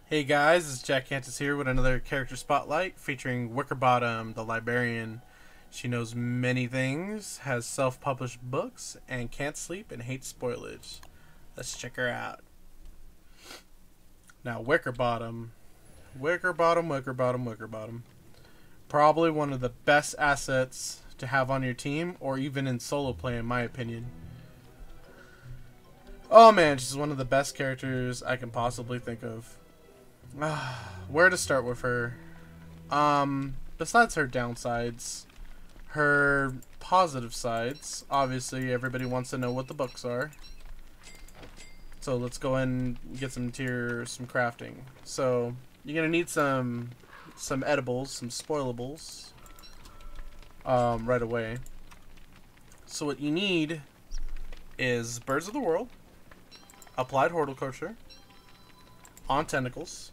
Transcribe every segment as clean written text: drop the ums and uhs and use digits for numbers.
Hey guys, it's Jack Kantus here with another character spotlight featuring Wickerbottom, the librarian. She knows many things, has self-published books, and can't sleep and hates spoilage. Let's check her out. Now, Wickerbottom. Wickerbottom. Probably one of the best assets to have on your team, or even in solo play, in my opinion. Oh man, she's one of the best characters I can possibly think of. Where to start with her? Besides her downsides, her positive sides. Obviously, everybody wants to know what the books are. So let's go and get some crafting. So you're gonna need some edibles, some spoilables, right away. So what you need is Birds of the World, Applied Horticulture, on Tentacles.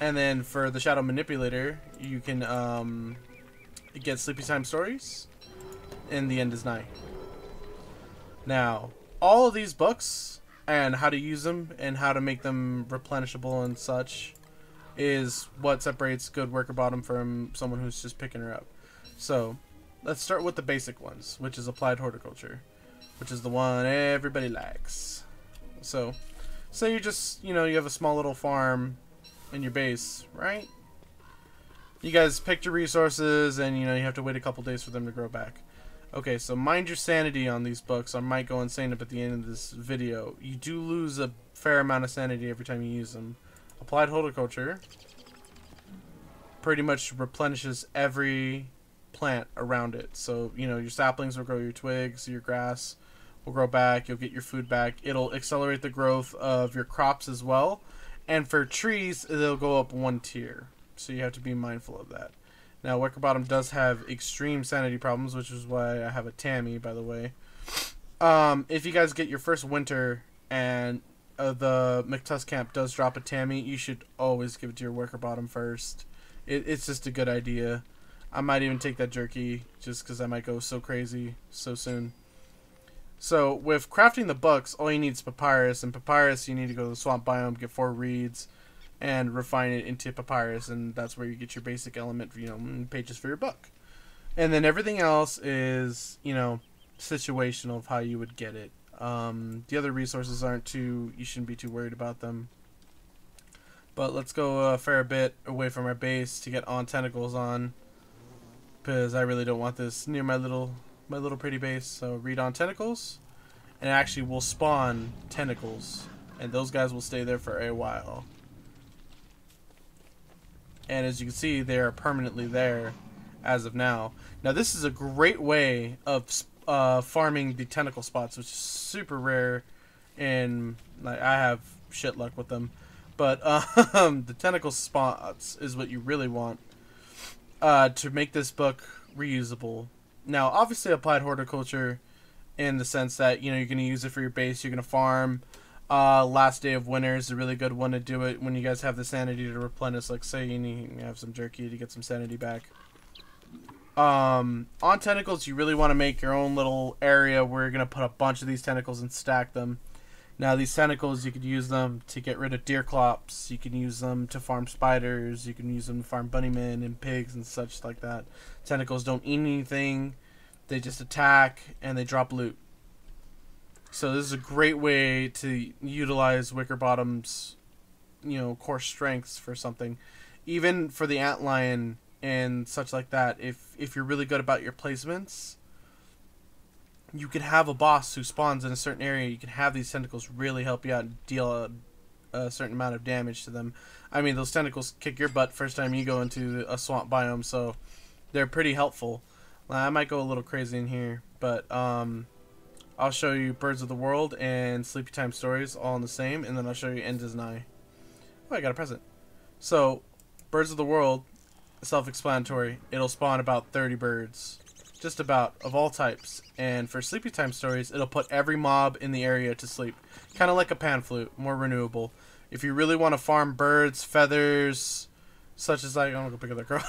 And then for the Shadow Manipulator, you can get Sleepy Time Stories, and The End is Nigh. Now, all of these books, and how to use them, and how to make them replenishable and such, is what separates good Wickerbottom from someone who's just picking her up. So, let's start with the basic ones, which is Applied Horticulture, which is the one everybody likes. So, say you just, you have a small little farm in your base, right? You guys picked your resources, and you have to wait a couple days for them to grow back. Okay, so mind your sanity on these books. I might go insane up at the end of this video. You do lose a fair amount of sanity every time you use them. Applied Horticulture pretty much replenishes every plant around it. So, your saplings will grow, your twigs, your grass will grow back, you'll get your food back. It'll accelerate the growth of your crops as well. And for trees, they'll go up one tier. So you have to be mindful of that. Now, Wickerbottom does have extreme sanity problems, which is why I have a Tammy, by the way. If you guys get your first winter and the McTusk camp does drop a Tammy, you should always give it to your Wickerbottom first. It's just a good idea. I might even take that jerky just because I might go so crazy so soon. So, with crafting the books, all you need is papyrus, and papyrus you need to go to the swamp biome, get 4 reeds, and refine it into papyrus, and that's where you get your basic element, pages for your book. And then everything else is, situational of how you would get it. The other resources you shouldn't be too worried about them. But let's go a fair bit away from our base to get on Tentacles on, because I really don't want this near my little pretty base. So read on Tentacles, and it actually will spawn Tentacles, and those guys will stay there for a while. And as you can see, they are permanently there as of now. Now this is a great way of farming the tentacle spots, which is super rare, and I have shit luck with them. But the tentacle spots is what you really want to make this book reusable. Now, obviously, Applied Horticulture, in the sense that you're going to use it for your base, you're going to farm. Last Day of Winter is a really good one to do it when you guys have the sanity to replenish. Like, say you need to have some jerky to get some sanity back. On Tentacles, you really want to make your own little area where you're going to put a bunch of these tentacles and stack them. Now, these tentacles, you could use them to get rid of deer clops. You can use them to farm spiders. You can use them to farm bunnymen and pigs and such like that. Tentacles don't eat anything. They just attack and they drop loot. So this is a great way to utilize Wickerbottom's, core strengths for something. Even for the antlion and such like that, if you're really good about your placements, you can have a boss who spawns in a certain area. You can have these tentacles really help you out and deal a certain amount of damage to them. I mean, those tentacles kick your butt first time you go into a swamp biome, so they're pretty helpful. I might go a little crazy in here, but I'll show you Birds of the World and Sleepy Time Stories all in the same, and then I'll show you End is Nigh. Oh, I got a present. So, Birds of the World, self-explanatory. It'll spawn about 30 birds. Just about, of all types. And for Sleepy Time Stories, it'll put every mob in the area to sleep. Kind of like a pan flute, more renewable. If you really want to farm birds, feathers, such as I'm gonna go pick up that girl.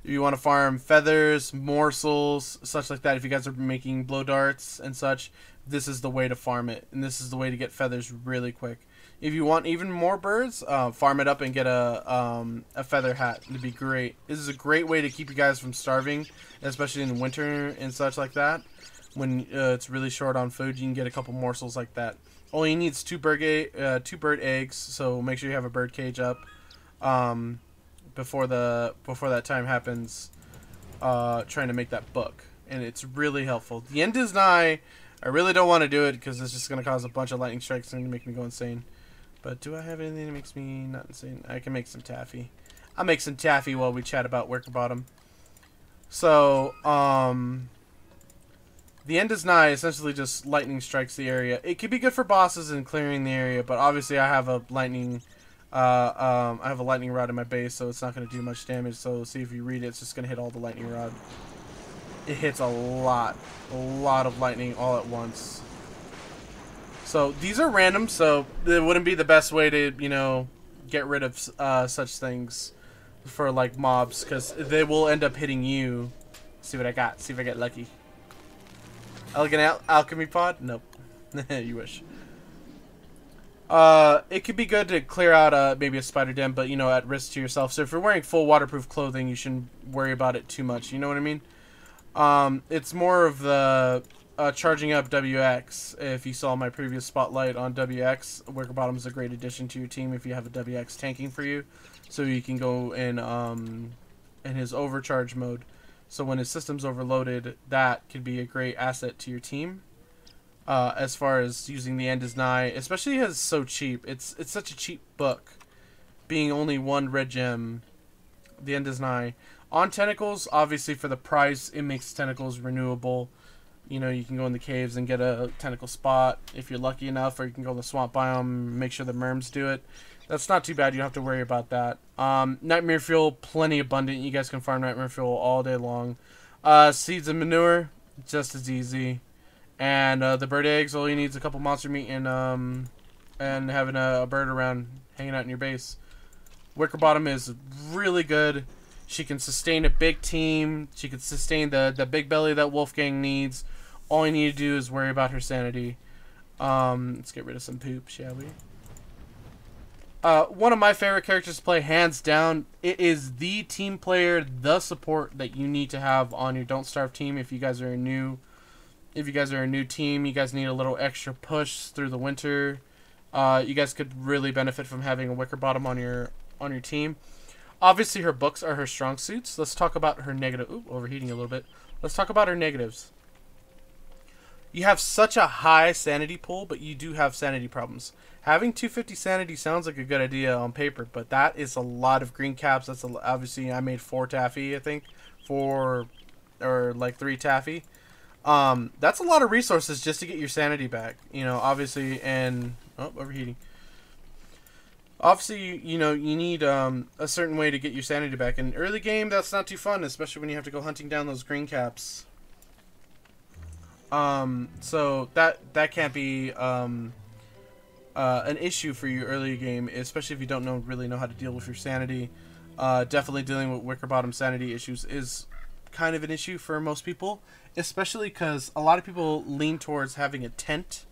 If you want to farm feathers, morsels, such like that, if you guys are making blow darts and such, this is the way to farm it. And this is the way to get feathers really quick. If you want even more birds, farm it up and get a feather hat. It'd be great. This is a great way to keep you guys from starving, especially in winter and such like that. When it's really short on food, you can get a couple morsels like that. All you need is two bird eggs, so make sure you have a bird cage up before that time happens. Trying to make that book, and it's really helpful. The end is nigh. I really don't want to do it because it's just going to cause a bunch of lightning strikes and make me go insane. But do I have anything that makes me not insane? I can make some taffy. I'll make some taffy while we chat about Wickerbottom. So, the end is nigh. Essentially, just lightning strikes the area. It could be good for bosses and clearing the area, but obviously, I have a lightning. I have a lightning rod in my base, so it's not going to do much damage. So, see if you read it, it's just going to hit all the lightning rod. It hits a lot of lightning all at once. So these are random, so it wouldn't be the best way to, you know, get rid of such things for like mobs, because they will end up hitting you. See what I got. See if I get lucky. Elegant alchemy pod? Nope. You wish. It could be good to clear out maybe a spider den, but you know, at risk to yourself. So if you're wearing full waterproof clothing, you shouldn't worry about it too much. You know what I mean? It's more of the charging up WX. If you saw my previous spotlight on WX, Wickerbottom is a great addition to your team if you have a WX tanking for you. So you can go in his overcharge mode. So when his system's overloaded, that could be a great asset to your team. As far as using the end is nigh, especially because it's so cheap. It's such a cheap book. Being only one red gem, the end is nigh. On Tentacles, obviously for the price, it makes Tentacles renewable. You know, you can go in the caves and get a tentacle spot if you're lucky enough, or you can go in the swamp biome, make sure the merms do it. That's not too bad. You don't have to worry about that. Nightmare fuel, plenty abundant. You guys can farm nightmare fuel all day long. Seeds and manure, just as easy. And the bird eggs, all you need is a couple monster meat and having a bird around hanging out in your base. Wickerbottom is really good. She can sustain a big team. She can sustain the big belly that Wolfgang needs. All you need to do is worry about her sanity. Let's get rid of some poop, shall we? One of my favorite characters to play, hands down. It is the team player, the support that you need to have on your Don't Starve team. If you guys are a new team, you guys need a little extra push through the winter. You guys could really benefit from having a Wickerbottom on your team. Obviously, her books are her strong suits. Let's talk about her negative. Ooh, overheating a little bit. Let's talk about her negatives. You have such a high sanity pool, but you do have sanity problems. Having 250 sanity sounds like a good idea on paper, but that is a lot of green caps. That's obviously I made 4 taffy, I think, 4 or like 3 taffy. That's a lot of resources just to get your sanity back. You know, obviously, and overheating. Obviously, you know, you need a certain way to get your sanity back. In early game, that's not too fun, especially when you have to go hunting down those green caps. So that can't be an issue for you early game, especially if you don't really know how to deal with your sanity. Definitely dealing with Wickerbottom sanity issues is kind of an issue for most people, especially because a lot of people lean towards having a tent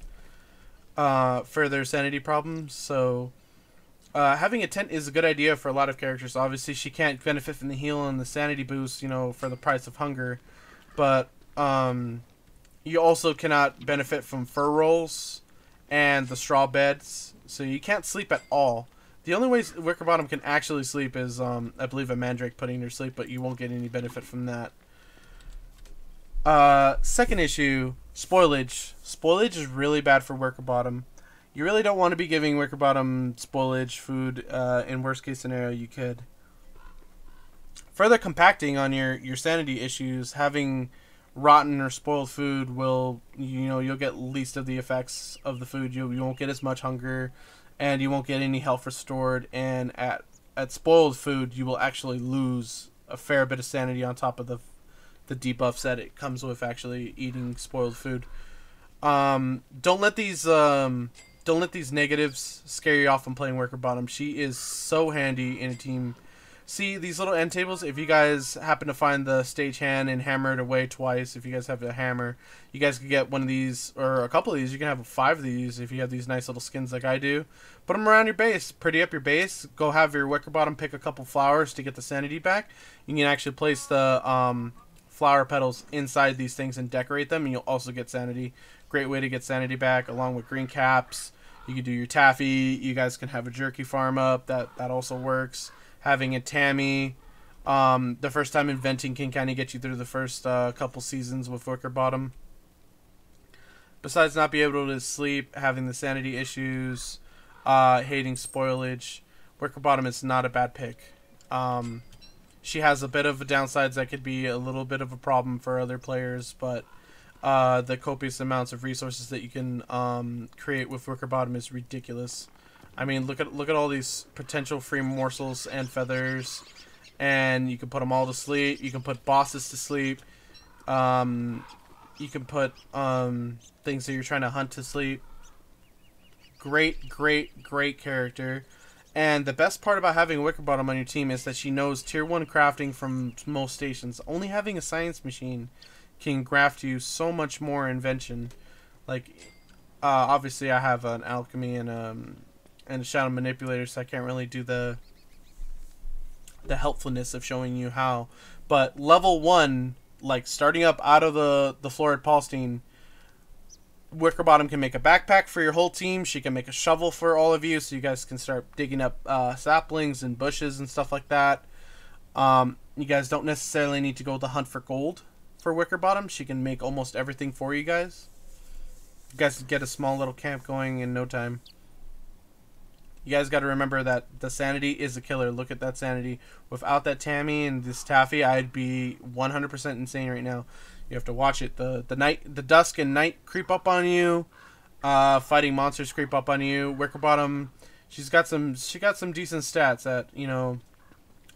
for their sanity problems. So having a tent is a good idea for a lot of characters. Obviously, she can't benefit from the heal and the sanity boost, you know, for the price of hunger, but you also cannot benefit from fur rolls and the straw beds, so you can't sleep at all. The only way Wickerbottom can actually sleep is, I believe, a mandrake putting her to sleep, but you won't get any benefit from that. Second issue, spoilage. Spoilage is really bad for Wickerbottom. You really don't want to be giving Wickerbottom spoilage food. In worst case scenario, you could. Further compacting on your sanity issues, having rotten or spoiled food will, you know, you'll get least of the effects of the food. You won't get as much hunger, and you won't get any health restored. And at spoiled food, you will actually lose a fair bit of sanity on top of the debuffs that it comes with actually eating spoiled food. Don't let these negatives scare you off from playing Wickerbottom. She is so handy in a team. See these little end tables, if you guys happen to find the stagehand and hammer it away twice, if you guys have a hammer, you guys could get one of these, or a couple of these. You can have 5 of these if you have these nice little skins like I do. Put them around your base, pretty up your base. Go have your Wickerbottom pick a couple flowers to get the sanity back. You can actually place the flower petals inside these things and decorate them, and you'll also get sanity. Great way to get sanity back, along with green caps. You can do your taffy. You guys can have a jerky farm up. That also works. Having a Tammy, the first time inventing can kind of get you through the first couple seasons with Wickerbottom. Besides not being able to sleep, having the sanity issues, hating spoilage, Wickerbottom is not a bad pick. She has a bit of downsides that could be a little bit of a problem for other players, but the copious amounts of resources that you can create with Wickerbottom is ridiculous. I mean, look at all these potential free morsels and feathers, and you can put them all to sleep. You can put bosses to sleep. You can put things that you're trying to hunt to sleep. Great character. And the best part about having Wickerbottom on your team is that she knows tier 1 crafting from most stations. Only having a science machine can graft you so much more invention. Like, obviously I have an alchemy and a shadow manipulator, so I can't really do the helpfulness of showing you how. But level 1, like starting up out of the Florid Paulstein, Wickerbottom can make a backpack for your whole team. She can make a shovel for all of you, so you guys can start digging up saplings and bushes and stuff like that. You guys don't necessarily need to go to hunt for gold for Wickerbottom. She can make almost everything for you guys. You guys can get a small little camp going in no time. You guys got to remember that the sanity is a killer. Look at that sanity. Without that Tammy and this Taffy, I'd be 100% insane right now. You have to watch it. The dusk and night creep up on you. Fighting monsters creep up on you. Wickerbottom, she got some decent stats at, you know,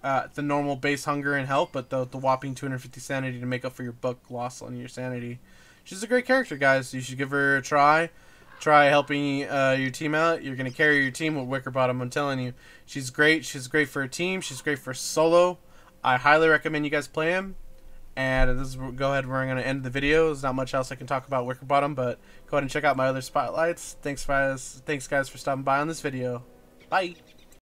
the normal base hunger and health, but the whopping 250 sanity to make up for your book loss on your sanity. She's a great character, guys. You should give her a try. Try helping your team out. You're going to carry your team with Wickerbottom, I'm telling you. She's great. She's great for a team. She's great for solo. I highly recommend you guys play him. And this is, go ahead, we're going to end the video. There's not much else I can talk about Wickerbottom, but go ahead and check out my other spotlights. Thanks guys for stopping by on this video. Bye.